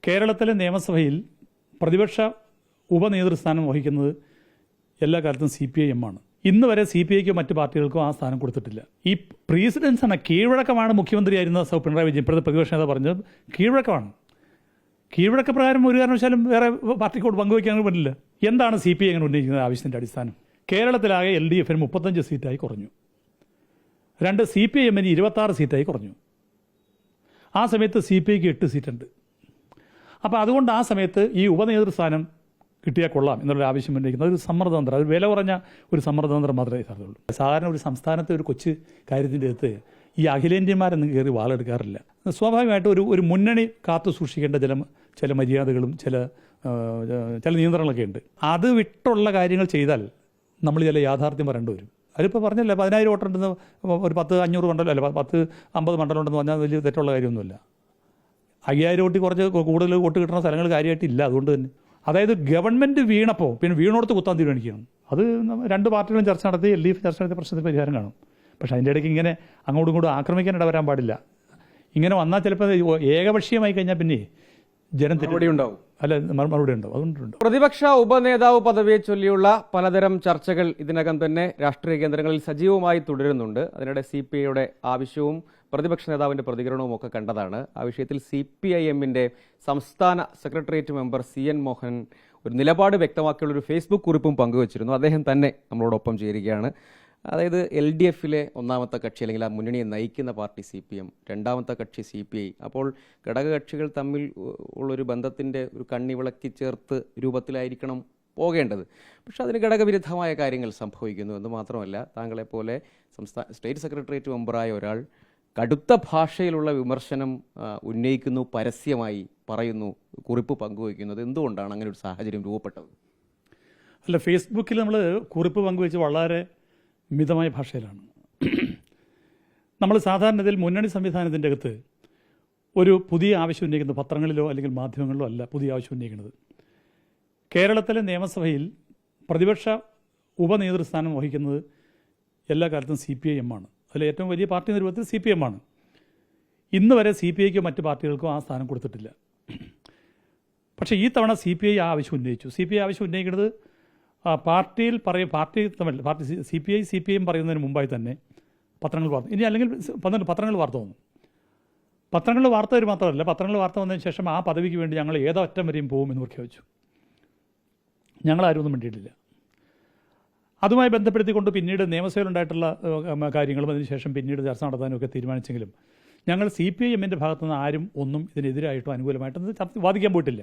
കേരളത്തിലെ നിയമസഭയിൽ പ്രതിപക്ഷ ഉപനേതൃസ്ഥാനം വഹിക്കുന്നത് എല്ലാ കാലത്തും CPIM ആണ്. ഇന്ന് വരെ CPIക്കോ മറ്റ് പാർട്ടികൾക്കോ ആ സ്ഥാനം കൊടുത്തിട്ടില്ല. ഈ പ്രസിഡൻസ് എന്ന കീഴ്വഴക്കമാണ് മുഖ്യമന്ത്രിയായിരുന്ന പിണറായി വിജയൻ ഇപ്പോഴത്തെ പ്രതിപക്ഷ നേതാവ് പറഞ്ഞത്. കീഴ്വഴക്കമാണ്. കീഴ്വഴക്ക പ്രകാരം ഒരു കാരണവശാലും വേറെ പാർട്ടിക്കോട് പങ്കുവയ്ക്കാൻ പറ്റില്ല. എന്താണ് CPI അങ്ങനെ ഉന്നയിക്കുന്ന ആവശ്യത്തിൻ്റെ അടിസ്ഥാനം? കേരളത്തിലാകെ LDFന് 35 സീറ്റായി കുറഞ്ഞു. 2 CPIMന് 26 സീറ്റായി കുറഞ്ഞു. ആ സമയത്ത് CPIക്ക് 8 സീറ്റുണ്ട്. അപ്പോൾ അതുകൊണ്ട് ആ സമയത്ത് ഈ ഉപനേതൃസ്ഥാനം കിട്ടിയാൽ കൊള്ളാം എന്നുള്ള ആവശ്യം ഉന്നയിക്കുന്നത് ഒരു സമ്മർദ്ദതന്ത്രം, അത് വില കുറഞ്ഞ ഒരു സമ്മർദ്ദതന്ത്രം മാത്രമേ സാധ്യതയുള്ളൂ. സാധാരണ ഒരു സംസ്ഥാനത്തെ ഒരു കൊച്ചു കാര്യത്തിൻ്റെ അടുത്ത് ഈ അഖിലേന്ത്യമാരൊന്നും കയറി വാളെടുക്കാറില്ല. സ്വാഭാവികമായിട്ട് ഒരു മുന്നണി കാത്തു സൂക്ഷിക്കേണ്ട ചില മര്യാദകളും ചില നിയന്ത്രണങ്ങളൊക്കെ ഉണ്ട്. അത് വിട്ടുള്ള കാര്യങ്ങൾ ചെയ്താൽ നമ്മൾ ചില യാഥാർത്ഥ്യം പറയേണ്ടി വരും. അതിലിപ്പോൾ പറഞ്ഞല്ലേ 10,000 വോട്ടുണ്ടെന്ന്, ഒരു 10-500 മണ്ഡലം അല്ല 10-50 മണ്ഡലം ഉണ്ടെന്ന് പറഞ്ഞാൽ വലിയ തെറ്റുള്ള കാര്യമൊന്നുമില്ല. 5000 വോട്ടിൽ കുറച്ച് കൂടുതൽ വോട്ട് കിട്ടുന്ന സ്ഥലങ്ങൾ കാര്യമായിട്ടില്ല. അതുകൊണ്ട് തന്നെ അതായത് ഗവൺമെൻറ് വീണപ്പോൾ പിന്നെ വീണോടത്ത് കുത്താൻ തീരുമാനിക്കുകയാണ്. അത് 2 പാർട്ടികളും ചർച്ച നടത്തി LDF ചർച്ച നടത്തിയ പ്രശ്നത്തിന് പരിഹാരം കാണും. പക്ഷേ അതിൻ്റെ ഇടയ്ക്ക് ഇങ്ങനെ അങ്ങോട്ടും ഇങ്ങോട്ടും ആക്രമിക്കാൻ ഇടവരാൻ പാടില്ല. ഇങ്ങനെ വന്നാൽ ചിലപ്പോൾ ഏകപക്ഷീയമായി കഴിഞ്ഞാൽ പിന്നെ ജനം മറുപടി ഉണ്ടാവും. അതുകൊണ്ടുണ്ട്. പ്രതിപക്ഷ ഉപനേതാവ് പദവിയെ ചൊല്ലിയുള്ള പലതരം ചർച്ചകൾ ഇതിനകം തന്നെ രാഷ്ട്രീയ കേന്ദ്രങ്ങളിൽ സജീവമായി തുടരുന്നുണ്ട്. അതിനിടെ CPIയുടെ ആവശ്യവും പ്രതിപക്ഷ നേതാവിന്റെ പ്രതികരണവും ഒക്കെ കണ്ടതാണ്. ആ വിഷയത്തിൽ CPIMന്റെ സംസ്ഥാന സെക്രട്ടേറിയറ്റ് മെമ്പർ CN മോഹൻ ഒരു നിലപാട് വ്യക്തമാക്കിയുള്ള ഒരു ഫേസ്ബുക്ക് കുറിപ്പും പങ്കുവച്ചിരുന്നു. അദ്ദേഹം തന്നെ നമ്മളോടൊപ്പം ചേരുകയാണ്. അതായത് LDFലെ ഒന്നാമത്തെ കക്ഷി അല്ലെങ്കിൽ ആ മുന്നണിയെ നയിക്കുന്ന പാർട്ടി CPM, രണ്ടാമത്തെ കക്ഷി CPI. അപ്പോൾ ഘടകകക്ഷികൾ തമ്മിൽ ഉള്ളൊരു ബന്ധത്തിൻ്റെ ഒരു കണ്ണിവിളക്കി ചേർത്ത് രൂപത്തിലായിരിക്കണം പോകേണ്ടത്. പക്ഷെ അതിന് ഘടകവിരുദ്ധമായ കാര്യങ്ങൾ സംഭവിക്കുന്നു എന്ന് മാത്രമല്ല, താങ്കളെപ്പോലെ സ്റ്റേറ്റ് സെക്രട്ടേറിയറ്റ് മെമ്പറായ ഒരാൾ കടുത്ത ഭാഷയിലുള്ള വിമർശനം ഉന്നയിക്കുന്നു, പരസ്യമായി പറയുന്നു, കുറിപ്പ് പങ്കുവയ്ക്കുന്നത്. എന്തുകൊണ്ടാണ് അങ്ങനെ ഒരു സാഹചര്യം രൂപപ്പെട്ടത്? അല്ല, ഫേസ്ബുക്കിൽ നമ്മൾ കുറിപ്പ് പങ്കുവെച്ച് വളരെ മിതമായ ഭാഷയിലാണ്. നമ്മൾ സാധാരണത്തിൽ മുന്നണി സംവിധാനത്തിൻ്റെ അകത്ത് ഒരു പുതിയ ആവശ്യം ഉന്നയിക്കുന്നത് പത്രങ്ങളിലോ അല്ലെങ്കിൽ മാധ്യമങ്ങളിലോ അല്ല പുതിയ ആവശ്യം ഉന്നയിക്കുന്നത്. കേരളത്തിലെ നിയമസഭയിൽ പ്രതിപക്ഷ ഉപനേതൃസ്ഥാനം വഹിക്കുന്നത് എല്ലാ കാലത്തും CPIM ആണ്. അതിൽ ഏറ്റവും വലിയ പാർട്ടി നിർവഹത്തിൽ CPM ആണ്. ഇന്ന് വരെ CPIക്കോ മറ്റ് പാർട്ടികൾക്കോ ആ സ്ഥാനം കൊടുത്തിട്ടില്ല. പക്ഷേ ഈ തവണ CPI ആ ആവശ്യം ഉന്നയിച്ചു. CPI ആവശ്യം ഉന്നയിക്കുന്നത് പാർട്ടി CPIM പറയുന്നതിന് മുമ്പായി തന്നെ പത്രങ്ങൾ വാർത്ത, ഇനി അല്ലെങ്കിൽ പത്രങ്ങൾ വാർത്ത വന്നു. പത്രങ്ങളിൽ വാർത്ത വരും മാത്രമല്ല, പത്രങ്ങളിൽ വാർത്ത വന്നതിന് ശേഷം ആ പദവിക്ക് വേണ്ടി ഞങ്ങൾ ഏതറ്റം വരെയും പോകുമെന്ന് പ്രഖ്യാപിച്ചു. ഞങ്ങളാരും ഒന്നും വേണ്ടിയിട്ടില്ല. അതുമായി ബന്ധപ്പെടുത്തിക്കൊണ്ട് പിന്നീട് നിയമസഭയിലുണ്ടായിട്ടുള്ള കാര്യങ്ങളും അതിനുശേഷം പിന്നീട് ചർച്ച നടത്താനും ഒക്കെ തീരുമാനിച്ചെങ്കിലും ഞങ്ങൾ CPIMൻ്റെ ഭാഗത്തുനിന്ന് ആരും ഒന്നും ഇതിനെതിരായിട്ടോ അനുകൂലമായിട്ടോ വാദിക്കാൻ പോയിട്ടില്ല.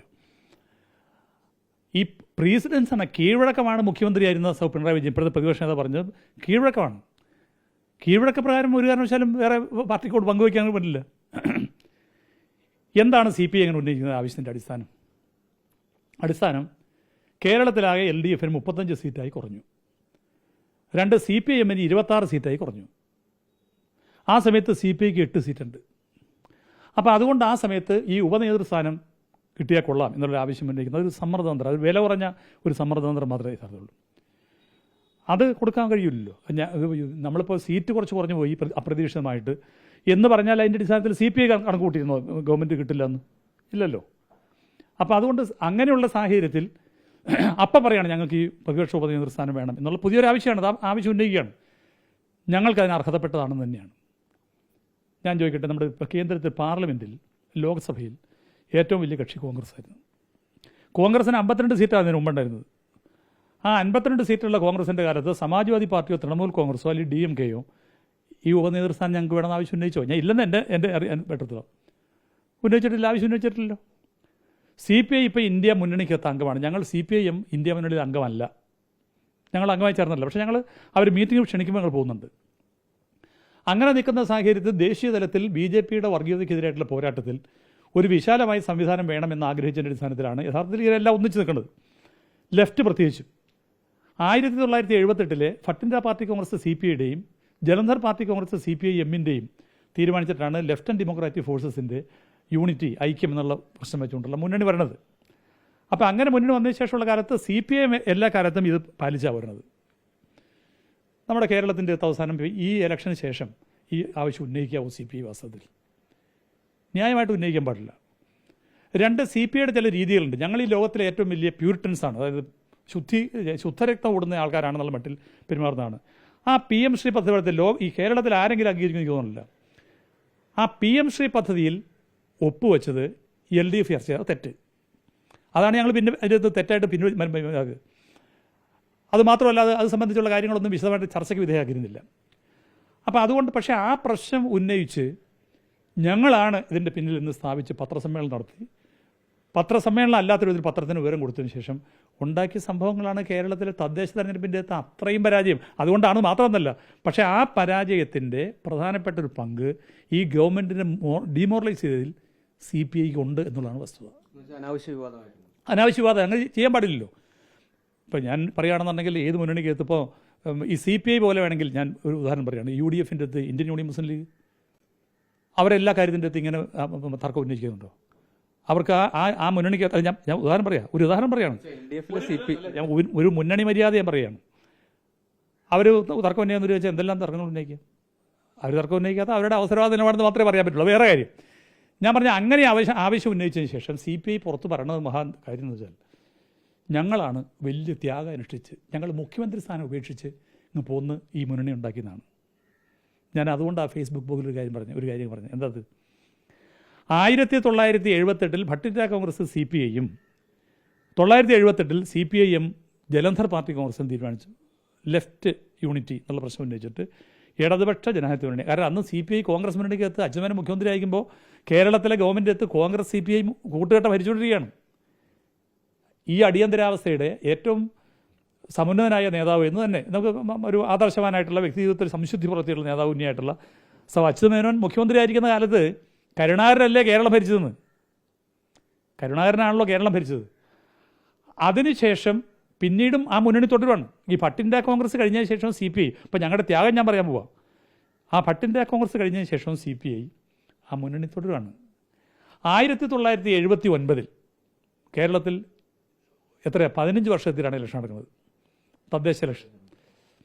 ഈ പ്രസിഡൻസ് എന്ന കീഴ്വഴക്കമാണ് മുഖ്യമന്ത്രിയായിരുന്ന പിണറായി വിജയൻ ഇപ്പോഴത്തെ പ്രതിപക്ഷ നേതാവ് പറഞ്ഞത്. കീഴ്വഴക്കമാണ്. കീഴ്വഴക്ക പ്രകാരം ഒരു കാരണവശാലും വേറെ പാർട്ടിക്കോട് പങ്കുവയ്ക്കാൻ പറ്റില്ല. എന്താണ് CPI അങ്ങനെ ഉന്നയിക്കുന്ന ആവശ്യത്തിൻ്റെ അടിസ്ഥാനം? കേരളത്തിലാകെ LDFന് 35 സീറ്റായി കുറഞ്ഞു. 2 CPIMന് 26 സീറ്റായി കുറഞ്ഞു. ആ സമയത്ത് CPIക്ക് 8 സീറ്റുണ്ട്. അപ്പോൾ അതുകൊണ്ട് ആ സമയത്ത് ഈ ഉപനേതൃസ്ഥാനം കിട്ടിയാൽ കൊള്ളാം എന്നുള്ള ആവശ്യം ഉന്നയിക്കുന്നത് ഒരു സമ്മർദ്ദതന്ത്രം, അത് വില കുറഞ്ഞ ഒരു സമ്മർദ്ദതന്ത്രം മാത്രമേ സാധ്യതയുള്ളൂ. അത് കൊടുക്കാൻ കഴിയില്ലല്ലോ. നമ്മളിപ്പോൾ സീറ്റ് കുറച്ച് കുറഞ്ഞു പോയി അപ്രതീക്ഷിതമായിട്ട് എന്ന് പറഞ്ഞാൽ അതിൻ്റെ അടിസ്ഥാനത്തിൽ CPI കണക്ക് കൂട്ടിയിരുന്നോ ഗവൺമെൻറ് കിട്ടില്ല എന്ന്? ഇല്ലല്ലോ. അപ്പോൾ അതുകൊണ്ട് അങ്ങനെയുള്ള സാഹചര്യത്തിൽ അപ്പം പറയുകയാണ് ഞങ്ങൾക്ക് ഈ പ്രതിപക്ഷ ഉപനേതൃസ്ഥാനം വേണം എന്നുള്ള പുതിയൊരു ആവശ്യമാണ്. അത് ആവശ്യം ഉന്നയിക്കുകയാണ്. ഞങ്ങൾക്ക് അതിന് അർഹതപ്പെട്ടതാണെന്ന് തന്നെയാണ്. ഞാൻ ചോദിക്കട്ടെ, നമ്മുടെ കേന്ദ്രത്തിൽ പാർലമെൻറ്റിൽ ലോക്സഭയിൽ ഏറ്റവും വലിയ കക്ഷി കോൺഗ്രസ് ആയിരുന്നു. കോൺഗ്രസിന് 52 സീറ്റാണ് അതിന് മുമ്പുണ്ടായിരുന്നത്. ആ 52 സീറ്റുള്ള കോൺഗ്രസിൻ്റെ കാലത്ത് സമാജ്വാദി പാർട്ടിയോ തൃണമൂൽ കോൺഗ്രസോ അല്ലെങ്കിൽ DMKയോ ഈ ഉപനേതൃസ്ഥാനം ഞങ്ങൾക്ക് വേണമെന്ന് ആവശ്യം ഉന്നയിച്ചോ? ഞാൻ ഇല്ലെന്ന് എൻ്റെ പെട്ടത്തിലോ ഉന്നയിച്ചിട്ടില്ല, ആവശ്യം ഉന്നയിച്ചിട്ടില്ലല്ലോ. CPI ഇപ്പോൾ ഇന്ത്യ മുന്നണിക്കകത്ത് അംഗമാണ്. ഞങ്ങൾ CPIM ഇന്ത്യ മുന്നണിയിൽ അംഗമല്ല. ഞങ്ങൾ അംഗമായി ചേർന്നല്ല. പക്ഷേ അവർ മീറ്റിംഗ് ക്ഷണിക്കുമ്പോൾ ഞങ്ങൾ പോകുന്നുണ്ട്. അങ്ങനെ നിൽക്കുന്ന സാഹചര്യത്തിൽ ദേശീയ തലത്തിൽ BJPയുടെ വർഗീയതയ്ക്കെതിരായിട്ടുള്ള പോരാട്ടത്തിൽ ഒരു വിശാലമായ സംവിധാനം വേണമെന്ന് ആഗ്രഹിച്ചതിൻ്റെ അടിസ്ഥാനത്തിലാണ് യഥാർത്ഥത്തിൽ ഇവരെല്ലാം ഒന്നിച്ച് നിൽക്കുന്നത്. ലെഫ്റ്റ് പ്രത്യേകിച്ചും 1978 ഭട്ടിൻഡ പാർട്ടി കോൺഗ്രസ് CPIയുടെയും ജലന്ധർ പാർട്ടി കോൺഗ്രസ് CPIMൻ്റെയും തീരുമാനിച്ചിട്ടാണ് ലെഫ്റ്റ് ആൻഡ് ഡെമോക്രാറ്റിക് ഫോഴ്സസിൻ്റെ യൂണിറ്റി, ഐക്യം എന്നുള്ള പ്രശ്നം വെച്ചുകൊണ്ടുള്ള മുന്നണി വരണത്. അപ്പോൾ അങ്ങനെ മുന്നണി വന്നതിന് ശേഷമുള്ള കാലത്ത് CPIM എല്ലാ കാലത്തും ഇത് പാലിച്ചാണ് വരുന്നത്. നമ്മുടെ കേരളത്തിൻ്റെ അവസാനം ഈ ഇലക്ഷന് ശേഷം ഈ ആവശ്യം ഉന്നയിക്കാവൂ CPI വാസ്തവത്തിൽ? ന്യായമായിട്ട് ഉന്നയിക്കാൻ പാടില്ല. രണ്ട്, CPIയുടെ ചില രീതികളുണ്ട്. ഞങ്ങൾ ഈ ലോകത്തിലെ ഏറ്റവും വലിയ പ്യൂരിറ്റൻസാണ്, അതായത് ശുദ്ധരക്തം ഓടുന്ന ആൾക്കാരാണെന്നുള്ള മട്ടിൽ പെരുമാറുന്നതാണ്. ആ PM ശ്രീ പദ്ധതി ഈ കേരളത്തിൽ ആരെങ്കിലും അംഗീകരിക്കുന്നു തോന്നുന്നില്ല. ആ PM ശ്രീ പദ്ധതിയിൽ ഒപ്പുവെച്ചത് LDF ചർച്ച തെറ്റ്. അതാണ് ഞങ്ങൾ പിന്നെ അതിനകത്ത് തെറ്റായിട്ട് പിൻവലിക്കുക. അത് മാത്രമല്ല, അത് സംബന്ധിച്ചുള്ള കാര്യങ്ങളൊന്നും വിശദമായിട്ട് ചർച്ചയ്ക്ക് വിധേയമാക്കിയിരുന്നില്ല. അപ്പോൾ അതുകൊണ്ട് പക്ഷേ ആ പ്രശ്നം ഉന്നയിച്ച് ഞങ്ങളാണ് ഇതിൻ്റെ പിന്നിൽ നിന്ന് സ്ഥാപിച്ച് പത്രസമ്മേളനം നടത്തി. പത്രസമ്മേളനം അല്ലാത്തൊരു ഇതിൽ പത്രത്തിന് വിവരം കൊടുത്തതിന് ശേഷം ഉണ്ടാക്കിയ സംഭവങ്ങളാണ് കേരളത്തിലെ തദ്ദേശ തെരഞ്ഞെടുപ്പിൻ്റെ അത്രയും പരാജയം. അതുകൊണ്ടാണ് മാത്രമൊന്നല്ല, പക്ഷേ ആ പരാജയത്തിൻ്റെ പ്രധാനപ്പെട്ട ഒരു പങ്ക് ഈ ഗവൺമെൻറ്റിനെ ഡിമോറലൈസ് ചെയ്തതിൽ CPIക്ക് ഉണ്ട് എന്നുള്ളതാണ് വസ്തുത. അനാവശ്യ വിവാദം അങ്ങനെ ചെയ്യാൻ പാടില്ലല്ലോ. ഇപ്പോൾ ഞാൻ പറയുകയാണെന്നുണ്ടെങ്കിൽ ഏത് മുന്നണിക്കകത്ത് ഇപ്പോൾ ഈ CPI പോലെ വേണമെങ്കിൽ ഞാൻ ഒരു ഉദാഹരണം പറയുകയാണ്. UDFൻ്റെ അടുത്ത് ഇന്ത്യൻ യൂണിയൻ മുസ്ലിം ലീഗ് അവരെല്ലാ കാര്യത്തിൻ്റെ അടുത്ത് ഇങ്ങനെ തർക്കം ഉന്നയിക്കുന്നുണ്ടോ? അവർക്ക് ആ മുന്നണിക്ക് ഞാൻ ഉദാഹരണം പറയാം, ഒരു ഉദാഹരണം പറയുകയാണ്. ഞാൻ ഒരു മുന്നണി മര്യാദ ഞാൻ പറയുകയാണ്. അവർ തർക്കം ഉന്നയിക്കുന്നു ചോദിച്ചാൽ എന്തെല്ലാം തർക്കങ്ങൾ ഉന്നയിക്കുക? അവർ തർക്കം ഉന്നയിക്കാത്ത അവരുടെ അവസരവാദ നിലപാടെന്ന് മാത്രമേ പറയാൻ പറ്റുള്ളൂ. വേറെ കാര്യം ഞാൻ പറഞ്ഞ അങ്ങനെ ആവശ്യം ഉന്നയിച്ചതിന് ശേഷം CPI പുറത്ത് പറയണത് മഹാൻ കാര്യം എന്ന് വെച്ചാൽ ഞങ്ങളാണ് വലിയ ത്യാഗം അനുഷ്ഠിച്ച് ഞങ്ങൾ മുഖ്യമന്ത്രി സ്ഥാനം ഉപേക്ഷിച്ച് ഇങ്ങ് പോന്ന് ഈ മുന്നണി ഉണ്ടാക്കിയതാണ്. ഞാൻ അതുകൊണ്ട് ആ ഫേസ്ബുക്ക് ബ്ലോഗിൽ ഒരു കാര്യം പറഞ്ഞു. എന്താ അത്? 1978 ഭട്ടിൻഡ കോൺഗ്രസ് CPIയും 978 CPIM ജലന്ധർ പാർട്ടി കോൺഗ്രസും തീരുമാനിച്ചു ലെഫ്റ്റ് യൂണിറ്റി എന്നുള്ള പ്രശ്നം ഉന്നയിച്ചിട്ട് ഇടതുപക്ഷ ജനാധിപത്യ മുന്നണി. കാരണം അന്ന് CPI കോൺഗ്രസ് മുന്നണിക്കകത്ത് അച്യുതമേനോൻ മുഖ്യമന്ത്രി ആയിരിക്കുമ്പോൾ കേരളത്തിലെ ഗവൺമെൻറ് കോൺഗ്രസ് CPI കൂട്ടുകെട്ട ഭരിച്ചുകൊണ്ടിരിക്കുകയാണ്. ഈ അടിയന്തരാവസ്ഥയുടെ ഏറ്റവും സമുന്നതനായ നേതാവ് എന്ന് തന്നെ നമുക്ക് ഒരു ആദർശവാനായിട്ടുള്ള വ്യക്തിത്വത്തിൽ സംശുദ്ധി പുറത്തിയുള്ള നേതാവ് ഉന്നയായിട്ടുള്ള അച്യുതമേനോൻ മുഖ്യമന്ത്രി ആയിരിക്കുന്ന കാലത്ത് കരുണാകരനല്ലേ കേരളം ഭരിച്ചതെന്ന്? കരുണാകരനാണല്ലോ കേരളം ഭരിച്ചത്. അതിനുശേഷം പിന്നീടും ആ മുന്നണി തുടരുവാണ്. ഈ ഭട്ടിൻഡ കോൺഗ്രസ് കഴിഞ്ഞതിന് ശേഷം CPI, ഇപ്പം ഞങ്ങളുടെ ത്യാഗം ഞാൻ പറയാൻ പോവാം, ആ ഭട്ടിൻഡ കോൺഗ്രസ് കഴിഞ്ഞതിന് ശേഷം CPI ആ മുന്നണി തുടരുവാണ്. 1979 കേരളത്തിൽ 15 വർഷത്തിലാണ് ഇലക്ഷൻ നടക്കുന്നത്, തദ്ദേശ ഇലക്ഷൻ.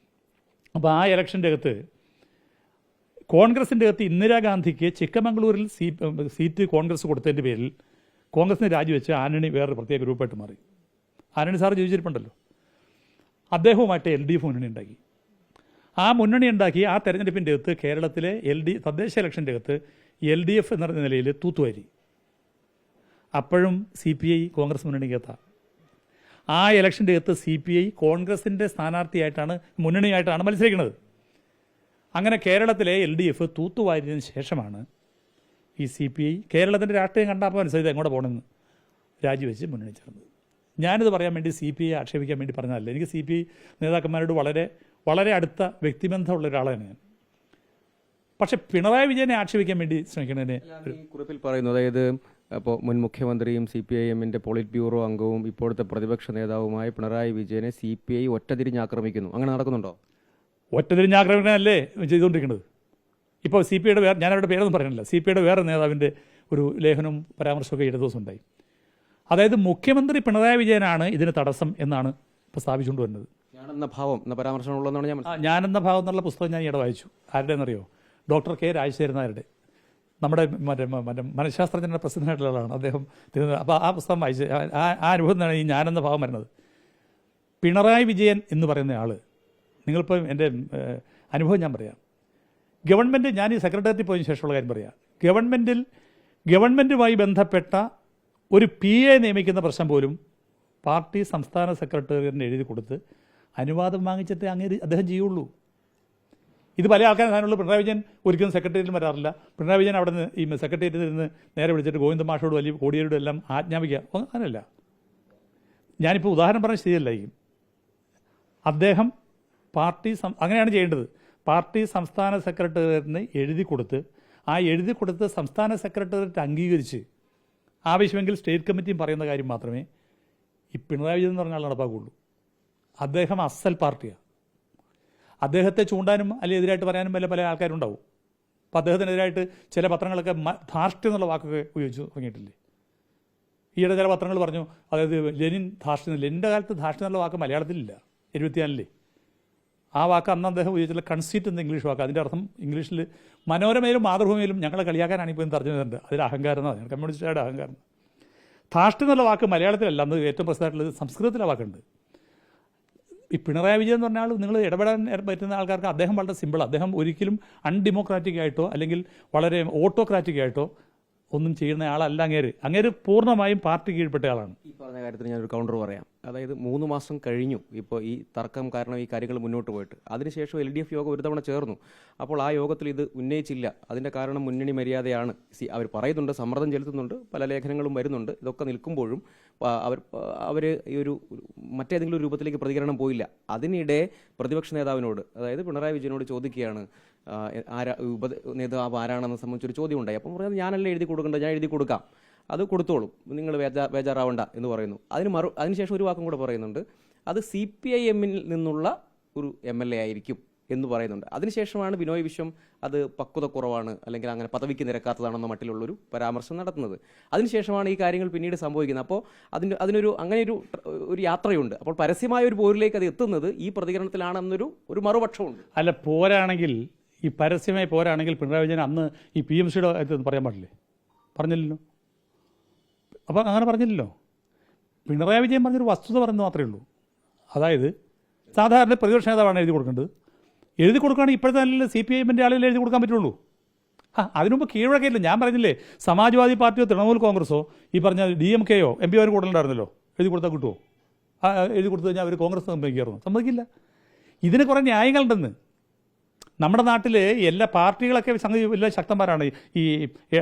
അപ്പോൾ ആ ഇലക്ഷൻ്റെ അകത്ത് കോൺഗ്രസിൻ്റെ അകത്ത് ഇന്ദിരാഗാന്ധിക്ക് ചിക്കമംഗളൂരിൽ സീറ്റ് കോൺഗ്രസ് കൊടുത്തതിൻ്റെ പേരിൽ കോൺഗ്രസിന് രാജിവെച്ച് ആന്റണി വേറൊരു പ്രത്യേക ഗ്രൂപ്പായിട്ട് മാറി. ആന്റണി സാർ ജീവിച്ചിരിപ്പുണ്ടല്ലോ. അദ്ദേഹവുമായിട്ട് LDF മുന്നണി ഉണ്ടാക്കി. ആ മുന്നണി ഉണ്ടാക്കി ആ തെരഞ്ഞെടുപ്പിൻ്റെ അകത്ത് കേരളത്തിലെ തദ്ദേശ ഇലക്ഷൻ്റെ അകത്ത് LDF എന്ന നിലയിൽ തൂത്തുവാരി. അപ്പോഴും CPI കോൺഗ്രസ് മുന്നണിക്കകത്താണ്. ആ ഇലക്ഷൻ്റെ അകത്ത് CPI കോൺഗ്രസിൻ്റെ സ്ഥാനാർത്ഥിയായിട്ടാണ് മുന്നണിയായിട്ടാണ് മത്സരിക്കുന്നത്. അങ്ങനെ കേരളത്തിലെ LDF തൂത്തുവാരിയതിന് ശേഷമാണ് ഈ CPI കേരളത്തിൻ്റെ രാഷ്ട്രീയം കണ്ടപ്പോൾ മനസ്സിലായത് എങ്ങോട്ട് പോകണമെന്ന് രാജിവെച്ച് മുന്നണി ചേർന്നത്. ഞാനിത് പറയാൻ വേണ്ടി CPI ആക്ഷേപിക്കാൻ വേണ്ടി പറഞ്ഞതല്ല. എനിക്ക് CPI നേതാക്കന്മാരോട് വളരെ വളരെ അടുത്ത വ്യക്തിബന്ധമുള്ള ഒരാളാണ് ഞാൻ. പക്ഷെ പിണറായി വിജയനെ ആക്ഷേപിക്കാൻ വേണ്ടി ശ്രമിക്കുന്നതിന് കുറിപ്പിൽ പറയുന്നു, അതായത് അപ്പോൾ മുൻ മുഖ്യമന്ത്രിയും CPIMൻ്റെ പോളിറ്റ് ബ്യൂറോ അംഗവും ഇപ്പോഴത്തെ പ്രതിപക്ഷ നേതാവുമായ പിണറായി വിജയനെ CPI ഒറ്റതിരിഞ്ഞാക്രമിക്കുന്നു. അങ്ങനെ നടക്കുന്നുണ്ടോ? ഒറ്റതിരിഞ്ഞാക്രമിക്കാനല്ലേ ചെയ്തുകൊണ്ടിരിക്കുന്നത്. ഇപ്പോൾ CPIയുടെ ഞാനവരുടെ പേരൊന്നും പറയുന്നില്ല, CPIയുടെ വേറെ നേതാവിൻ്റെ ഒരു ലേഖനവും പരാമർശമൊക്കെ ഇട ദിവസം ഉണ്ടായി. അതായത് മുഖ്യമന്ത്രി പിണറായി വിജയനാണ് ഇതിന് തടസ്സം എന്നാണ് ഇപ്പോൾ സ്ഥാപിച്ചുകൊണ്ട് വരുന്നത്. ഞാനെന്ന ഭാവം എന്ന പരാമർശമുള്ളതെന്നാണ് ഞാനെന്ന ഭാവം എന്നുള്ള പുസ്തകം ഞാൻ ഈയിടെ വായിച്ചു. ആരുടെ എന്നറിയോ? Doctor K. രാജശേഖരൻ നായരുടെ, നമ്മുടെ മറ്റേ മനഃശാസ്ത്രജ്ഞൻ്റെ പ്രസിദ്ധനായിട്ടുള്ള ആളാണ് അദ്ദേഹം. അപ്പോൾ ആ പുസ്തകം വായിച്ച് ആ അനുഭവത്തിനാണ് ഈ ഞാനെന്ന ഭാവം വരുന്നത്. പിണറായി വിജയൻ എന്ന് പറയുന്ന ആൾ, നിങ്ങളിപ്പോൾ എൻ്റെ അനുഭവം ഞാൻ പറയാം. ഗവൺമെൻറ്, ഞാൻ ഈ സെക്രട്ടേറിയറ്റിൽ പോയതിന് ശേഷമുള്ള കാര്യം പറയാം. ഗവൺമെൻറ്റുമായി ബന്ധപ്പെട്ട ഒരു PA നിയമിക്കുന്ന പ്രശ്നം പോലും പാർട്ടി സംസ്ഥാന സെക്രട്ടേറിയറ്റിന് എഴുതി കൊടുത്ത് അനുവാദം വാങ്ങിച്ചിട്ട് അദ്ദേഹം ചെയ്യുള്ളൂ. ഇത് പല ആൾക്കാരും സാധനമുള്ളൂ. പിണറായി വിജയൻ ഒരിക്കലും സെക്രട്ടേറിയറ്റിൽ വരാറില്ല. പിണറായി വിജയൻ അവിടെ നിന്ന് ഈ സെക്രട്ടേറിയറ്റിൽ നിന്ന് നേരെ വിളിച്ചിട്ട് ഗോവിന്ദ മാഷോട് വലിയ കോടിയേരോടും എല്ലാം ആജ്ഞാപിക്കുക, അങ്ങനെയല്ല. ഞാനിപ്പോൾ ഉദാഹരണം പറഞ്ഞാൽ ശരിയല്ലായിരിക്കും. അദ്ദേഹം അങ്ങനെയാണ് ചെയ്യേണ്ടത്. പാർട്ടി സംസ്ഥാന സെക്രട്ടേറിയറ്റിന് എഴുതി കൊടുത്ത് ആ എഴുതി കൊടുത്ത് സംസ്ഥാന സെക്രട്ടേറിയറ്റ് അംഗീകരിച്ച് ആവശ്യമെങ്കിൽ സ്റ്റേറ്റ് കമ്മിറ്റിയും പറയുന്ന കാര്യം മാത്രമേ ഈ പിണറായി വിജയൻ എന്ന് പറഞ്ഞാൽ നടപ്പാക്കുള്ളൂ. അദ്ദേഹം അസൽ പാർട്ടിയാണ്. അദ്ദേഹത്തെ ചൂണ്ടാനും അല്ലെങ്കിൽ എതിരായിട്ട് പറയാനും പല ആൾക്കാരുണ്ടാവും. അപ്പോൾ അദ്ദേഹത്തിനെതിരായിട്ട് ചില പത്രങ്ങളൊക്കെ ധാർഷ്ട്യം എന്നുള്ള വാക്കൊക്കെ ഉപയോഗിച്ച് തുടങ്ങിയിട്ടില്ലേ? ഈയിടെ ചില പത്രങ്ങൾ പറഞ്ഞു, അതായത് ലെനിൻ്റെ കാലത്ത് ധാർഷ്ട്യം എന്നുള്ള വാക്ക് മലയാളത്തിലില്ല, 74 ആ വാക്ക് അന്ന് അദ്ദേഹം ഉപയോഗിച്ചിട്ടുള്ള കൺസീറ്റ് എന്ന ഇംഗ്ലീഷ് വാക്ക്. അതിൻ്റെ അർത്ഥം ഇംഗ്ലീഷിൽ മനോരമയിലും മാതൃഭൂമിയിലും ഞങ്ങളെ കളിയാക്കാനാണ് ഇപ്പോൾ തർജ്ജമ ചെയ്തിട്ടുണ്ട്. അതിൽ അഹങ്കാരം എന്നാണ്, കമ്മ്യൂണിസ്റ്റുകാരുടെ അഹങ്കാരം. ധാർഷ്ട്യം എന്നുള്ള വാക്ക് മലയാളത്തിലല്ല, അന്ന് ഏറ്റവും പ്രസിദ്ധമായിട്ടുള്ളത് സംസ്കൃതത്തിലെ വാക്കുണ്ട്. ഈ പിണറായി വിജയൻ എന്ന് പറഞ്ഞാൽ നിങ്ങൾ ഇടപെടാൻ പറ്റുന്ന ആൾക്കാർക്ക് അദ്ദേഹം വളരെ സിമ്പിൾ. അദ്ദേഹം ഒരിക്കലും അൺഡെമോക്രാറ്റിക് ആയിട്ടോ അല്ലെങ്കിൽ വളരെ ഓട്ടോക്രാറ്റിക് ആയിട്ടോ ഒന്നും ചെയ്യുന്ന ആളല്ല അങ്ങേര് പൂർണ്ണമായും പാർട്ടി കീഴ്പ്പെട്ട ആളാണ്. ഈ പറഞ്ഞ കാര്യത്തിന് ഞാനൊരു കൗണ്ടർ പറയാം. അതായത് 3 മാസം കഴിഞ്ഞു ഇപ്പോൾ ഈ തർക്കം കാരണം ഈ കാര്യങ്ങൾ മുന്നോട്ട് പോയിട്ട്. അതിനുശേഷം LDF യോഗം ഒരു തവണ ചേർന്നു. അപ്പോൾ ആ യോഗത്തിൽ ഇത് ഉന്നയിച്ചില്ല. അതിൻ്റെ കാരണം മുന്നണി മര്യാദയാണ്. അവർ പറയുന്നുണ്ട്, സമ്മർദ്ദം ചെലുത്തുന്നുണ്ട്, പല ലേഖനങ്ങളും വരുന്നുണ്ട്. ഇതൊക്കെ നിൽക്കുമ്പോഴും അവർ ഈ ഒരു മറ്റേതെങ്കിലും ഒരു രൂപത്തിലേക്ക് പ്രതികരണം പോയില്ല. അതിനിടെ പ്രതിപക്ഷ നേതാവിനോട്, അതായത് പിണറായി വിജയനോട് ചോദിക്കുകയാണ് നേതാവ് ആരാണെന്ന് സംബന്ധിച്ചൊരു ചോദ്യം ഉണ്ടായി. അപ്പം പറയുന്നത് ഞാനല്ലേ എഴുതി കൊടുക്കേണ്ടത്, ഞാൻ എഴുതി കൊടുക്കാം, അത് കൊടുത്തോളും, നിങ്ങൾ ബേജാറാവണ്ട എന്ന് പറയുന്നു. അതിനുശേഷം ഒരു വാക്കും കൂടെ പറയുന്നുണ്ട്, അത് CPIM-ൽ നിന്നുള്ള ഒരു MLA ആയിരിക്കും എന്ന് പറയുന്നുണ്ട്. അതിനുശേഷമാണ് ബിനോയ് വിശ്വം അത് പക്വത കുറവാണ് അല്ലെങ്കിൽ അങ്ങനെ പദവിക്ക് നിരക്കാത്തതാണെന്ന മട്ടിലുള്ളൊരു പരാമർശം നടത്തുന്നത്. അതിനുശേഷമാണ് ഈ കാര്യങ്ങൾ പിന്നീട് സംഭവിക്കുന്നത്. അപ്പോൾ അതിനൊരു അങ്ങനെ ഒരു യാത്രയുണ്ട്. അപ്പോൾ പരസ്യമായ ഒരു പോരിലേക്ക് അത് എത്തുന്നത് ഈ പ്രതികരണത്തിലാണെന്നൊരു മറുപക്ഷമുണ്ട്. അല്ല, പോരാണെങ്കിൽ ഈ പരസ്യമായി പോരാണെങ്കിൽ പിണറായി വിജയൻ അന്ന് ഈ PMCയുടെ പറയാൻ പാടില്ലേ? പറഞ്ഞില്ലല്ലോ. അപ്പം അങ്ങനെ പറഞ്ഞില്ലല്ലോ. പിണറായി വിജയൻ പറഞ്ഞൊരു വസ്തുത പറയുന്നത് മാത്രമേ ഉള്ളൂ. അതായത് സാധാരണ പ്രതിപക്ഷ നേതാവാണ് എഴുതി കൊടുക്കേണ്ടത്. എഴുതി കൊടുക്കുകയാണെങ്കിൽ ഇപ്പോഴത്തെ നല്ല CPIM-ൻ്റെ ആളുകൾ എഴുതി കൊടുക്കാൻ പറ്റുള്ളൂ. അതിനുമുമ്പ് കീഴടക്കയില്ല. ഞാൻ പറഞ്ഞില്ലേ, സമാജ്വാദി പാർട്ടിയോ തൃണമൂൽ കോൺഗ്രസോ ഈ പറഞ്ഞ DMK-യോ MP കൂടുതലുണ്ടായിരുന്നല്ലോ, എഴുതി കൊടുത്താൽ കിട്ടുമോ? എഴുതി കൊടുത്തു കഴിഞ്ഞാൽ അവർ കോൺഗ്രസ് സമ്മതിക്കില്ല. ഇതിന് കുറേ ന്യായങ്ങളുണ്ടെന്ന്. നമ്മുടെ നാട്ടിൽ എല്ലാ പാർട്ടികളൊക്കെ സംഗതി വലിയ ശക്തന്മാരാണ്. ഈ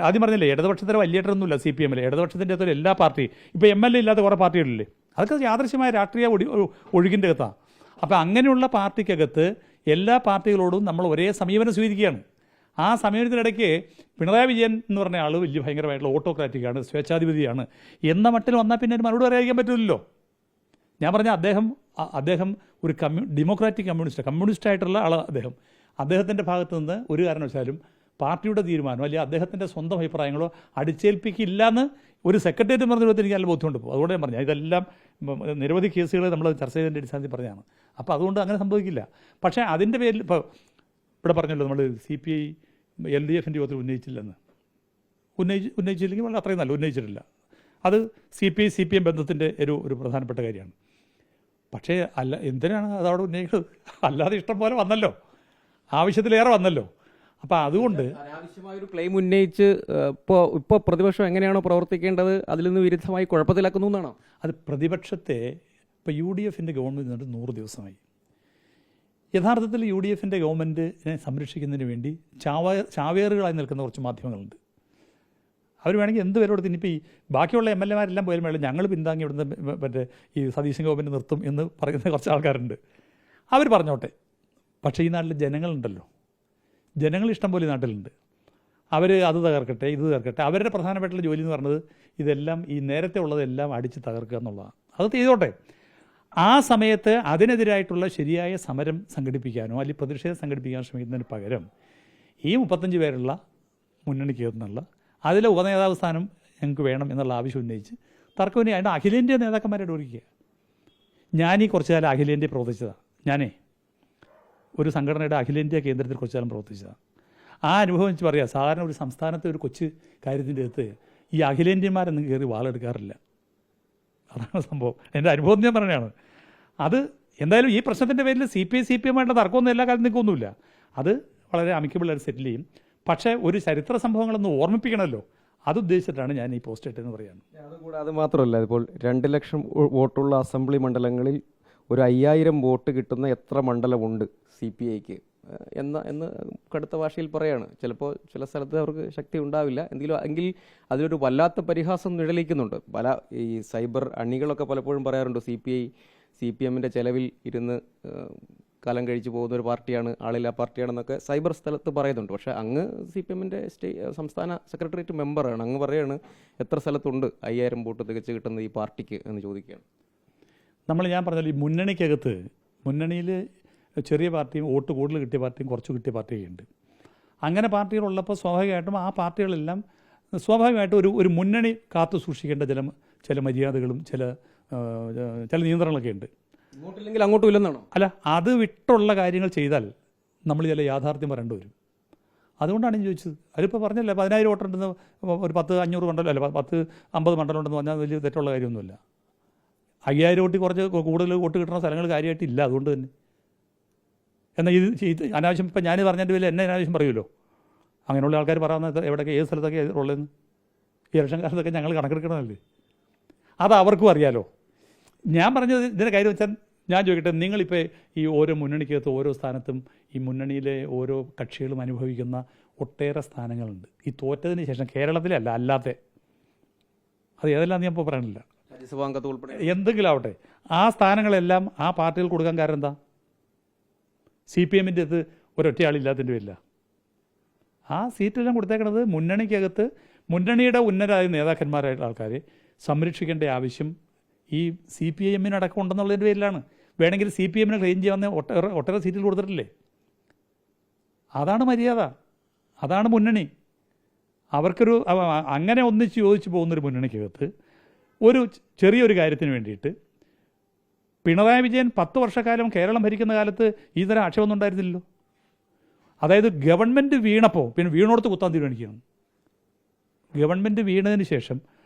ആദ്യം പറഞ്ഞില്ലേ, ഇടതുപക്ഷത്തിന് വലിയ ഇടമൊന്നുമില്ല CPM-ൽ. ഇടതുപക്ഷത്തിൻ്റെ അകത്തൊരു എല്ലാ പാർട്ടി ഇപ്പോൾ MLA ഇല്ലാത്ത കുറേ പാർട്ടികളില്ലേ, അതൊക്കെ യാദൃശ്യമായ രാഷ്ട്രീയ ഒഴുകിൻ്റെ അകത്താണ്. അപ്പോൾ അങ്ങനെയുള്ള പാർട്ടിക്കകത്ത് എല്ലാ പാർട്ടികളോടും നമ്മൾ ഒരേ സമീപനം സ്വീകരിക്കുകയാണ്. ആ സമീപനത്തിനിടയ്ക്ക് പിണറായി വിജയൻ എന്ന് പറഞ്ഞ ആൾ വലിയ ഭയങ്കരമായിട്ടുള്ള ഓട്ടോക്രാറ്റിക്കാണ്, സ്വേച്ഛാധിപതിയാണ് എന്ന മട്ടിൽ വന്നാൽ പിന്നെ ഒരു മറുപടി അറിയിക്കാൻ പറ്റില്ലല്ലോ. ഞാൻ പറഞ്ഞ അദ്ദേഹം ഒരു ഡെമോക്രാറ്റിക് കമ്മ്യൂണിസ്റ്റായിട്ടുള്ള ആൾ. അദ്ദേഹത്തിൻ്റെ ഭാഗത്തു നിന്ന് ഒരു കാരണവശാലും പാർട്ടിയുടെ തീരുമാനമോ അല്ലെങ്കിൽ അദ്ദേഹത്തിൻ്റെ സ്വന്തം അഭിപ്രായങ്ങളോ അടിച്ചേൽപ്പിക്കില്ല എന്ന് ഒരു സെക്രട്ടേറിയറ്റ് പറഞ്ഞിടത്ത് എനിക്ക് നല്ല ബോധ്യമുണ്ട്. അതുകൊണ്ട് ഞാൻ പറഞ്ഞു, ഇതെല്ലാം നിരവധി കേസുകൾ നമ്മൾ ചർച്ച ചെയ്തതിൻ്റെ അടിസ്ഥാനത്തിൽ പറഞ്ഞതാണ്. അപ്പോൾ അതുകൊണ്ട് അങ്ങനെ സംഭവിക്കില്ല. പക്ഷേ അതിൻ്റെ പേരിൽ ഇപ്പോൾ ഇവിടെ പറഞ്ഞല്ലോ, നമ്മൾ CPI LDF-ൻ്റെ യോഗത്തിൽ ഉന്നയിച്ചില്ലെന്ന്. ഉന്നയിച്ചില്ലെങ്കിൽ വളരെ അത്രയും നല്ല ഉന്നയിച്ചിട്ടില്ല. അത് CPI-CPM ബന്ധത്തിൻ്റെ ഒരു പ്രധാനപ്പെട്ട കാര്യമാണ്. പക്ഷേ എന്തിനാണ് അതവിടെ ഉന്നയിക്കുന്നത്? അല്ലാതെ ഇഷ്ടം പോലെ വന്നല്ലോ, ആവശ്യത്തിലേറെ വന്നല്ലോ. അപ്പോൾ അതുകൊണ്ട് അനാവശ്യമായൊരു ക്ലെയിം ഉന്നയിച്ച് ഇപ്പോൾ പ്രതിപക്ഷം എങ്ങനെയാണോ പ്രവർത്തിക്കേണ്ടത് അതിൽ നിന്ന് വിരുദ്ധമായി കുഴപ്പത്തിലാക്കുന്നു എന്നാണോ? അത് പ്രതിപക്ഷത്തെ ഇപ്പോൾ UDF-ൻ്റെ ഗവൺമെൻറ് 100 ദിവസമായി. യഥാർത്ഥത്തിൽ UDF-ൻ്റെ ഗവൺമെൻറ്റിനെ സംരക്ഷിക്കുന്നതിന് വേണ്ടി ചാവേറുകളായി നിൽക്കുന്ന കുറച്ച് മാധ്യമങ്ങളുണ്ട്. അവർ വേണമെങ്കിൽ എന്ത് പേര് കൊടുത്ത് ഇനിയിപ്പോൾ ഈ ബാക്കിയുള്ള MLA-മാരെല്ലാം പോയാലും വേണം ഞങ്ങൾ പിന്താങ്ങി ഇവിടുന്ന് മറ്റേ ഈ സതീശൻ ഗവൺമെൻറ് നിർത്തും എന്ന് പറയുന്ന കുറച്ച് ആൾക്കാരുണ്ട്. അവർ പറഞ്ഞോട്ടെ. പക്ഷേ ഈ നാട്ടിൽ ജനങ്ങളുണ്ടല്ലോ, ജനങ്ങൾ ഇഷ്ടം പോലെ ഈ നാട്ടിലുണ്ട്. അവർ അത് തകർക്കട്ടെ, ഇത് തകർക്കട്ടെ. അവരുടെ പ്രധാനപ്പെട്ടുള്ള ജോലി എന്ന് പറഞ്ഞത് ഇതെല്ലാം ഈ നേരത്തെ ഉള്ളതെല്ലാം അടിച്ച് തകർക്കുക എന്നുള്ളതാണ്. അത് ചെയ്തോട്ടെ. ആ സമയത്ത് അതിനെതിരായിട്ടുള്ള ശരിയായ സമരം സംഘടിപ്പിക്കാനോ അല്ലെങ്കിൽ പ്രതിഷേധം സംഘടിപ്പിക്കാനോ ശ്രമിക്കുന്നതിന് പകരം ഈ 35 പേരുള്ള മുന്നണിക്ക് എന്നുള്ള അതിലെ ഉപനേതാവ് സ്ഥാനം ഞങ്ങൾക്ക് വേണം എന്നുള്ള ആവശ്യം ഉന്നയിച്ച് തർക്കമിനി അതിൻ്റെ അഖിലേന്ത്യാ നേതാക്കന്മാരെ ഓടിക്കുക. ഞാനീ കുറച്ചു കാലം അഖിലേന്ത്യ പ്രവർത്തിച്ചതാണ്. ഒരു സംഘടനയുടെ അഖിലേന്ത്യാ കേന്ദ്രത്തിൽ കുറച്ചു കാലം പ്രവർത്തിച്ചതാണ്. ആ അനുഭവം വെച്ച് പറയാം, സാധാരണ ഒരു സംസ്ഥാനത്തെ ഒരു കൊച്ചു കാര്യത്തിൻ്റെ അടുത്ത് ഈ അഖിലേന്ത്യന്മാരൊന്നും കയറി വാളെടുക്കാറില്ല. അതാണ് സംഭവം. എൻ്റെ അനുഭവം ഞാൻ പറഞ്ഞതാണ്. അത് എന്തായാലും ഈ പ്രശ്നത്തിൻ്റെ പേരിൽ CPI-CPM-ആയിട്ടുള്ള തർക്കമൊന്നും എല്ലാ കാലം നിൽക്കൊന്നുമില്ല. അത് വളരെ അമിക്കബിളായിട്ട് സെറ്റിൽ ചെയ്യും. പക്ഷേ ഒരു ചരിത്ര സംഭവങ്ങളൊന്ന് ഓർമ്മിപ്പിക്കണമല്ലോ, അതുദ്ദേശിച്ചിട്ടാണ് ഞാൻ ഈ പോസ്റ്റ് ഇട്ടതെന്ന് പറയുന്നത്. അതുകൂടാതെ മാത്രമല്ല, ഇപ്പോൾ 2 ലക്ഷം വോട്ടുള്ള അസംബ്ലി മണ്ഡലങ്ങളിൽ ഒരു 5000 വോട്ട് കിട്ടുന്ന എത്ര മണ്ഡലമുണ്ട് CPI-ക്ക് എന്ന് കടുത്ത ഭാഷയിൽ പറയാണ്. ചിലപ്പോൾ ചില സ്ഥലത്ത് അവർക്ക് ശക്തി ഉണ്ടാവില്ല, എങ്കിൽ അതിലൊരു വല്ലാത്ത പരിഹാസം നിഴലിക്കുന്നുണ്ട്. പല ഈ സൈബർ അണികളൊക്കെ പലപ്പോഴും പറയാറുണ്ട് CPM-ൻ്റെ ചെലവിൽ ഇരുന്ന് കാലം കഴിച്ചു പോകുന്ന ഒരു പാർട്ടിയാണ്, ആളില്ലാ പാർട്ടിയാണെന്നൊക്കെ സൈബർ സ്ഥലത്ത് പറയുന്നുണ്ട്. പക്ഷേ അങ്ങ് CPM-ൻ്റെ സംസ്ഥാന സെക്രട്ടേറിയറ്റ് മെമ്പറാണ്. അങ്ങ് പറയാണ് എത്ര സ്ഥലത്തുണ്ട് 5000 വോട്ട് തികച്ച് കിട്ടുന്നത് ഈ പാർട്ടിക്ക് എന്ന് ചോദിക്കുകയാണ്. ഞാൻ പറഞ്ഞാൽ ഈ മുന്നണിക്കകത്ത് മുന്നണിയിൽ ചെറിയ പാർട്ടിയും വോട്ട് കൂടുതൽ കിട്ടിയ പാർട്ടിയും കുറച്ച് കിട്ടിയ പാർട്ടിയൊക്കെയുണ്ട്. അങ്ങനെ പാർട്ടികളുള്ളപ്പോൾ സ്വാഭാവികമായിട്ടും ആ പാർട്ടികളെല്ലാം സ്വാഭാവികമായിട്ടും ഒരു മുന്നണി കാത്തു സൂക്ഷിക്കേണ്ട ചില മര്യാദകളും ചില നിയന്ത്രണങ്ങളൊക്കെ ഉണ്ട്. ഇങ്ങോട്ടില്ലെങ്കിൽ അങ്ങോട്ടും ഇല്ലെന്നാണോ? അല്ല, അത് വിട്ടുള്ള കാര്യങ്ങൾ ചെയ്താൽ നമ്മൾ ചില യാഥാർത്ഥ്യം പറയേണ്ടി വരും. അതുകൊണ്ടാണ് ഞാൻ ചോദിച്ചത്. അതിലിപ്പോൾ പറഞ്ഞല്ലേ 10,000 വോട്ടുണ്ടെന്ന്, ഒരു 10-500 മണ്ഡലം അല്ല 10-50 മണ്ഡലം ഉണ്ടെന്ന് പറഞ്ഞാൽ വലിയ തെറ്റുള്ള കാര്യമൊന്നുമില്ല. 5,000 വോട്ടിൽ കുറച്ച് കൂടുതൽ വോട്ട് കിട്ടുന്ന സ്ഥലങ്ങൾ കാര്യമായിട്ടില്ല. അതുകൊണ്ട് തന്നെ എന്നാൽ ഇത് അനാവശ്യം, ഇപ്പം ഞാൻ പറഞ്ഞതിൻ്റെ പേരിൽ എന്നെ അനാവശ്യം പറയുമല്ലോ. അങ്ങനെയുള്ള ആൾക്കാർ പറയാവുന്ന എവിടെയൊക്കെ ഏത് സ്ഥലത്തൊക്കെ ഉള്ളതെന്ന് ഈ ഇലക്ഷൻ കാലത്തൊക്കെ ഞങ്ങൾ കണക്കെടുക്കണമല്ലേ. അത് അവർക്കും അറിയാലോ. ഞാൻ പറഞ്ഞത് ഇതിൻ്റെ കാര്യം വെച്ചാൽ, ഞാൻ ചോദിക്കട്ടെ, നിങ്ങളിപ്പോൾ ഈ ഓരോ മുന്നണിക്കകത്ത് ഓരോ സ്ഥാനത്തും ഈ മുന്നണിയിലെ ഓരോ കക്ഷികളും അനുഭവിക്കുന്ന ഒട്ടേറെ സ്ഥാനങ്ങളുണ്ട്. ഈ തോറ്റതിന് ശേഷം കേരളത്തിലെ അല്ലാത്ത അത് ഏതെല്ലാം ഞാൻ ഇപ്പോൾ പറയണില്ല, രാജ്യസഭാംഗത്ത് ഉൾപ്പെടെ എന്തെങ്കിലും ആവട്ടെ, ആ സ്ഥാനങ്ങളെല്ലാം ആ പാർട്ടികൾ കൊടുക്കാൻ കാരണം എന്താ? CPM-ൻ്റെ അത് ഒരൊറ്റ ആളില്ലാത്തതിൻ്റെ പേരില്ല. ആ സീറ്റെല്ലാം കൊടുത്തേക്കണത് മുന്നണിക്കകത്ത് മുന്നണിയുടെ ഉന്നതരായ നേതാക്കന്മാരായിട്ടുള്ള ആൾക്കാരെ സംരക്ഷിക്കേണ്ട ആവശ്യം ഈ CPIM-നടക്കം ഉണ്ടെന്നുള്ളതിൻ്റെ പേരിലാണ്. വേണമെങ്കിൽ CPM-നെ ക്ലെയിം ചെയ്യാവുന്ന ഒട്ടേറെ സീറ്റുകൾ കൊടുത്തിട്ടില്ലേ? അതാണ് മര്യാദ, അതാണ് മുന്നണി. അവർക്കൊരു അങ്ങനെ ഒന്നിച്ച് യോജിച്ച് പോകുന്നൊരു മുന്നണിക്കകത്ത് ഒരു ചെറിയൊരു കാര്യത്തിന് വേണ്ടിയിട്ട് പിണറായി വിജയൻ 10 വർഷക്കാലം കേരളം ഭരിക്കുന്ന കാലത്ത് ഈ തരം ആക്ഷേപമൊന്നും ഉണ്ടായിരുന്നില്ലല്ലോ. അതായത് ഗവൺമെൻറ് വീണപ്പോൾ പിന്നെ വീണോടത്ത് കുത്താൻ തീരുമാനിക്കുകയാണ്. ഗവൺമെൻറ് വീണതിന് ശേഷം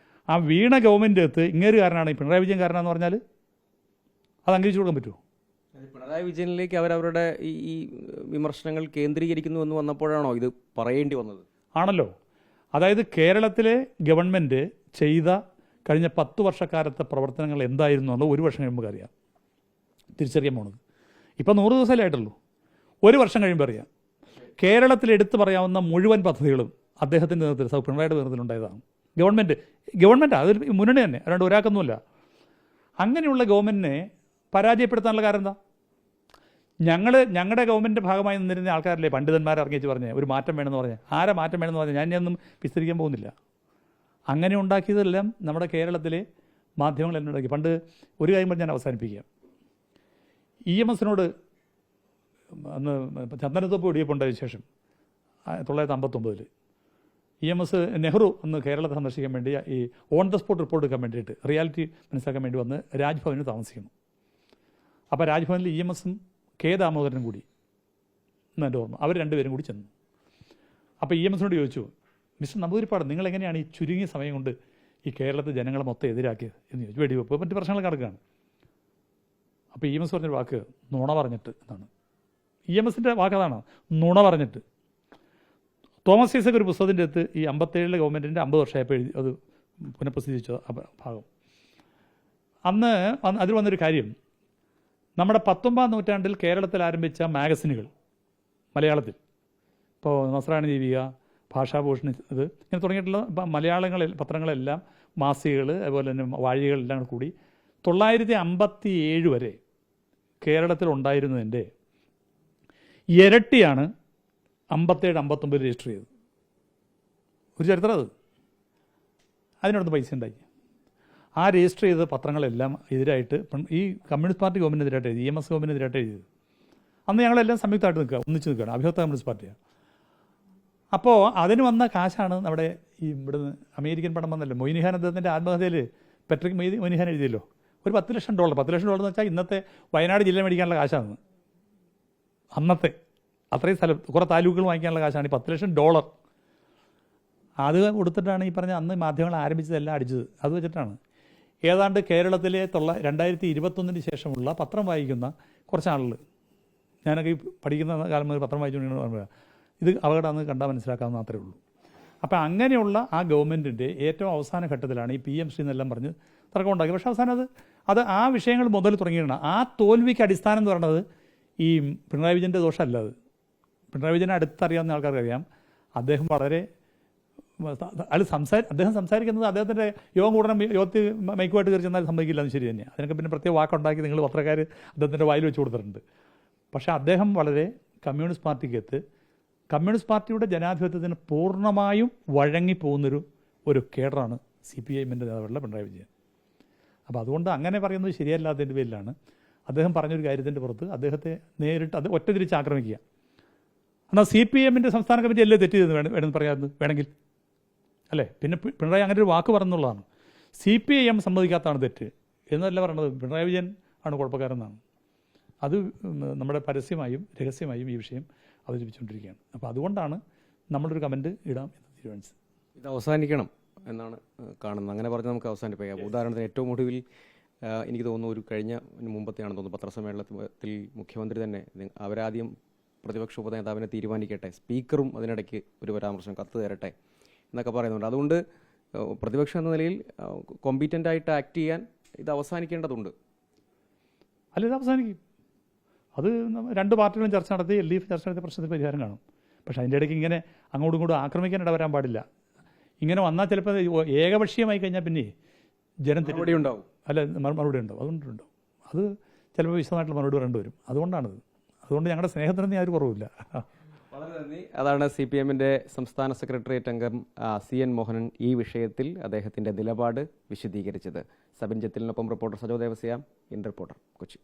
ആ വീണ ഗവൺമെൻറ്റകത്ത് ഇങ്ങേര് കാരനാണ്, ഈ പിണറായി വിജയൻ കാരനാന്ന് പറഞ്ഞാൽ അത് അംഗീകരിച്ചു കൊടുക്കാൻ പറ്റുമോ? പിണറായി വിജയനിലേക്ക് അവരവരുടെ ഈ വിമർശനങ്ങൾ കേന്ദ്രീകരിക്കുന്നു എന്ന് വന്നപ്പോഴാണോ ഇത് പറയേണ്ടി വന്നത്? ആണല്ലോ. അതായത് കേരളത്തിലെ ഗവൺമെൻറ് ചെയ്ത കഴിഞ്ഞ 10 വർഷക്കാലത്തെ പ്രവർത്തനങ്ങൾ എന്തായിരുന്നു എന്നുള്ളത് ഒരു വർഷം കഴിയുമ്പോൾ അറിയാം, തിരിച്ചറിയാൻ പോണത്. ഇപ്പം 100 ദിവസമല്ലേ ആയിട്ടുള്ളൂ. ഒരു വർഷം കഴിയുമ്പോൾ അറിയാം. കേരളത്തിൽ എടുത്തു പറയാവുന്ന മുഴുവൻ പദ്ധതികളും അദ്ദേഹത്തിൻ്റെ നേതൃത്വത്തിൽ, പിണറായിയുടെ നേതൃത്വത്തിലുണ്ടായതാണ്. ഗവൺമെൻറ് അതൊരു മുന്നണി തന്നെ, അല്ലാണ്ട് ഒരാൾക്കൊന്നുമില്ല. അങ്ങനെയുള്ള ഗവൺമെൻറ്റിനെ പരാജയപ്പെടുത്താനുള്ള കാരണം എന്താ? ഞങ്ങളുടെ ഗവൺമെൻറ് ഭാഗമായി നിന്നിരുന്ന ആൾക്കാരല്ലേ പണ്ഡിതന്മാർ ഇറങ്ങിച്ച് പറഞ്ഞ് ഒരു മാറ്റം വേണമെന്ന് പറഞ്ഞ്. ആരാ മാറ്റം വേണമെന്ന് പറഞ്ഞാൽ ഞാനൊന്നും വിസ്തരിക്കാൻ പോകുന്നില്ല. അങ്ങനെ ഉണ്ടാക്കിയതെല്ലാം നമ്മുടെ കേരളത്തിലെ മാധ്യമങ്ങളെല്ലാം ഉണ്ടാക്കി. പണ്ട് ഒരു കാര്യം പറഞ്ഞ് ഞാൻ അവസാനിപ്പിക്കാം. EMS-നോട് അന്ന് ചന്ദനത്തോപ്പ് വെടിയപ്പോൾ ഉണ്ടായതിനു ശേഷം 1959 EMS നെഹ്റു അന്ന് കേരളത്തെ സന്ദർശിക്കാൻ വേണ്ടി ഈ ഓൺ ദ സ്പോട്ട് റിപ്പോർട്ട് എടുക്കാൻ വേണ്ടിയിട്ട് റിയാലിറ്റി മനസ്സിലാക്കാൻ വേണ്ടി വന്ന് രാജ്ഭവനിൽ താമസിക്കുന്നു. അപ്പോൾ രാജ്ഭവനിൽ EMS-ഉം K. ദാമോദരനും കൂടി എന്ന് എൻ്റെ ഓർമ്മ, അവർ രണ്ടുപേരും കൂടി ചെന്നു. അപ്പോൾ EMS-നോട് ചോദിച്ചു, മിസ്റ്റർ നമ്പൂതിരിപ്പാട്, നിങ്ങളെങ്ങനെയാണ് ഈ ചുരുങ്ങിയ സമയം കൊണ്ട് ഈ കേരളത്തിൽ ജനങ്ങളെ മൊത്തം എതിരാക്കിയത് എന്ന് ചോദിച്ചു. വെടിവെപ്പ് മറ്റ് പ്രശ്നങ്ങൾ കിടക്കുകയാണ്. അപ്പോൾ EMS പറഞ്ഞൊരു വാക്ക് നുണ പറഞ്ഞിട്ട് എന്നാണ്. EMS-ൻ്റെ വാക്കതാണ് നുണ പറഞ്ഞിട്ട്. തോമസ് ഐസക് ഒരു പുസ്തകത്തിൻ്റെ അടുത്ത് ഈ 57 ഗവൺമെൻറ്റിൻ്റെ 50 വർഷമായപ്പോൾ എഴുതി, അത് പുനഃപ്രസിദ്ധീകരിച്ച ഭാഗം. അന്ന് അതിൽ വന്നൊരു കാര്യം, നമ്മുടെ 19-ാം നൂറ്റാണ്ടിൽ കേരളത്തിൽ ആരംഭിച്ച മാഗസിനുകൾ മലയാളത്തിൽ, ഇപ്പോൾ നസ്രാണി ദീപിക, ഭാഷാഭൂഷണി, ഇത് ഇങ്ങനെ തുടങ്ങിയിട്ടുള്ള മലയാളങ്ങളിൽ പത്രങ്ങളെല്ലാം, മാസികകൾ, അതുപോലെ തന്നെ വാഴികകളെല്ലാം കൂടി 957 വരെ കേരളത്തിൽ ഉണ്ടായിരുന്നതിൻ്റെ ഇരട്ടിയാണ് 57-59 രജിസ്റ്റർ ചെയ്തത്. ഒരു ചരിത്രം അത്. അതിനടുത്ത് പൈസ ഉണ്ടായി. ആ രജിസ്റ്റർ ചെയ്ത പത്രങ്ങളെല്ലാം എതിരായിട്ട് ഈ കമ്മ്യൂണിസ്റ്റ് പാർട്ടി ഗവൺമെൻറ്റിനെതിരായിട്ട് എഴുതി, EMS ഗവൺമെൻറ്റിനെതിരായിട്ട് എഴുതിയത്. അന്ന് ഞങ്ങളെല്ലാം സംയുക്തമായിട്ട് ഒന്നിച്ച് നിൽക്കുകയാണ്, അഭിവക്ത കമ്മ്യൂണിസ്റ്റ് പാർട്ടിയാണ്. അപ്പോൾ അതിന് വന്ന കാശാണ് നമ്മുടെ ഈ ഇവിടുന്ന് അമേരിക്കൻ പണം വന്നല്ലോ. മൊയ്നിഹാൻ അദ്ദേഹത്തിൻ്റെ ആത്മകഥയിൽ പെട്രിക് മൊയ്നിഹാൻ എഴുതിയല്ലോ, ഒരു $10 ലക്ഷം. $10 ലക്ഷം എന്ന് വെച്ചാൽ ഇന്നത്തെ വയനാട് ജില്ല മേടിക്കാനുള്ള കാശാണ്. അന്നത്തെ അത്രയും സ്ഥലം, കുറേ താലൂക്കുകൾ വാങ്ങിക്കാനുള്ള കാശാണ് ഈ $10 ലക്ഷം. അത് കൊടുത്തിട്ടാണ് ഈ പറഞ്ഞ അന്ന് മാധ്യമങ്ങൾ ആരംഭിച്ചതെല്ലാം അടിച്ചത്. അത് വെച്ചിട്ടാണ് ഏതാണ്ട് കേരളത്തിലെ 2021 ശേഷമുള്ള പത്രം വായിക്കുന്ന കുറച്ച് ആളുകൾ, ഞാനൊക്കെ ഈ പഠിക്കുന്ന കാലം മുതൽ പത്രം വായിച്ചുകൊണ്ടിരിക്കുന്ന, ഇത് അപകടമാണെന്ന് കണ്ടാൽ മനസ്സിലാക്കാവുന്ന മാത്രമേ ഉള്ളൂ. അപ്പോൾ അങ്ങനെയുള്ള ആ ഗവൺമെൻറ്റിൻ്റെ ഏറ്റവും അവസാന ഘട്ടത്തിലാണ് ഈ PMC എന്നെല്ലാം പറഞ്ഞ് തർക്കമുണ്ടാക്കി. പക്ഷേ അവസാനം അത് ആ വിഷയങ്ങൾ മുതൽ തുടങ്ങിയാണ്. ആ തോൽവിക്ക് അടിസ്ഥാനം എന്ന് പറയുന്നത് ഈ പിണറായി വിജയൻ്റെ ദോഷമല്ല. അത് പിണറായി വിജയനെ അടുത്തറിയാവുന്ന ആൾക്കാർക്കറിയാം. അദ്ദേഹം വളരെ അദ്ദേഹം സംസാരിക്കുന്നത്, അദ്ദേഹത്തിൻ്റെ യോഗം കൂടണം, യോഗത്തിൽ മൈക്കുമായിട്ട് കയറി ചെന്നാൽ സംഭവിക്കില്ല എന്ന് ശരി തന്നെയാണ്. അതിനൊക്കെ പിന്നെ പ്രത്യേക വാക്കുണ്ടാക്കി നിങ്ങൾ പത്രക്കാർ അദ്ദേഹത്തിൻ്റെ വായിൽ വെച്ച് കൊടുത്തിട്ടുണ്ട്. പക്ഷേ അദ്ദേഹം വളരെ കമ്മ്യൂണിസ്റ്റ് പാർട്ടിക്കകത്ത് കമ്മ്യൂണിസ്റ്റ് പാർട്ടിയുടെ ജനാധിപത്യത്തിന് പൂർണ്ണമായും വഴങ്ങിപ്പോകുന്നൊരു കേഡറാണ് CPIM-ൻ്റെ നേതാവുള്ള പിണറായി വിജയൻ. അപ്പോൾ അതുകൊണ്ട് അങ്ങനെ പറയുന്നത് ശരിയല്ലാത്തതിൻ്റെ പേരിലാണ് അദ്ദേഹം പറഞ്ഞൊരു കാര്യത്തിൻ്റെ പുറത്ത് അദ്ദേഹത്തെ നേരിട്ട് അത് ഒറ്റ തിരിച്ച് ആക്രമിക്കുക. എന്നാൽ CPM-ൻ്റെ സംസ്ഥാന കമ്മിറ്റി അല്ലേ തെറ്റ് ചെയ്തെന്ന് വേണമെന്ന് പറയാമെന്ന് വേണമെങ്കിൽ അല്ലേ? പിന്നെ പിണറായി അങ്ങനെ ഒരു വാക്ക് പറഞ്ഞുള്ളതാണ്. CPIM സമ്മതിക്കാത്തതാണ് തെറ്റ് എന്നല്ല പറയണത്, പിണറായി വിജയൻ ആണ് കുഴപ്പക്കാരെന്നാണ്. അത് നമ്മുടെ പരസ്യമായും രഹസ്യമായും ഈ വിഷയം അവതരിപ്പിച്ചുകൊണ്ടിരിക്കുകയാണ്. അപ്പോൾ അതുകൊണ്ടാണ് നമ്മളൊരു കമൻറ്റ് ഇടാം എന്ന് തീരുമാനിച്ചത്. ഇത് അവസാനിക്കണം എന്നാണ് കാണുന്നത്. അങ്ങനെ പറഞ്ഞ് നമുക്ക് അവസാനിപ്പിക്കാം. ഉദാഹരണത്തിന് ഏറ്റവും ഒടുവിൽ എനിക്ക് തോന്നുന്നു ഒരു കഴിഞ്ഞ മുമ്പത്തെയാണെന്ന് തോന്നുന്നു പത്രസമ്മേളനത്തിൽ മുഖ്യമന്ത്രി തന്നെ അവരാദ്യം പ്രതിപക്ഷ ഉപനേതാവിനെ തീരുമാനിക്കട്ടെ, സ്പീക്കറും അതിനിടയ്ക്ക് ഒരു പരാമർശം കത്ത് തരട്ടെ എന്നൊക്കെ പറയുന്നുണ്ട്. അതുകൊണ്ട് പ്രതിപക്ഷം എന്ന നിലയിൽ കോമ്പീറ്റൻ്റ് ആയിട്ട് ആക്ട് ചെയ്യാൻ ഇത് അവസാനിക്കേണ്ടതുണ്ട്. അല്ല, ഇത് അവസാനിക്കും. അത് രണ്ട് പാർട്ടികളും ചർച്ച നടത്തി LDF ചർച്ച നടത്തിയ പ്രശ്നത്തിന് പരിഹാരം കാണും. പക്ഷേ അതിൻ്റെ ഇടയ്ക്ക് ഇങ്ങനെ അങ്ങോട്ടും ഇങ്ങോട്ടും ആക്രമിക്കാൻ ഇടവരാൻ പാടില്ല. ഇങ്ങനെ വന്നാൽ ചിലപ്പോൾ ഏകപക്ഷീയമായി കഴിഞ്ഞാൽ പിന്നെ ജനം മറുപടി ഉണ്ടാവും. അല്ല, മറുപടി ഉണ്ടാവും. അതുകൊണ്ടുണ്ടാവും. അത് ചിലപ്പോൾ വിശദമായിട്ടുള്ള മറുപടി പറയേണ്ടി വരും. അതുകൊണ്ടാണിത്. അതുകൊണ്ട് ഞങ്ങളുടെ സ്നേഹത്തിനൊന്നും യാതൊരു കുറവില്ല. വളരെ നന്ദി. അതാണ് CPM-ന്റെ സംസ്ഥാന സെക്രട്ടേറിയറ്റ് അംഗം CN മോഹനൻ ഈ വിഷയത്തിൽ അദ്ദേഹത്തിന്റെ നിലപാട് വിശദീകരിച്ചത്. സബിൻ ജത്തിലിനൊപ്പം reporter Sajo Devasyam, in reporter, Kochi.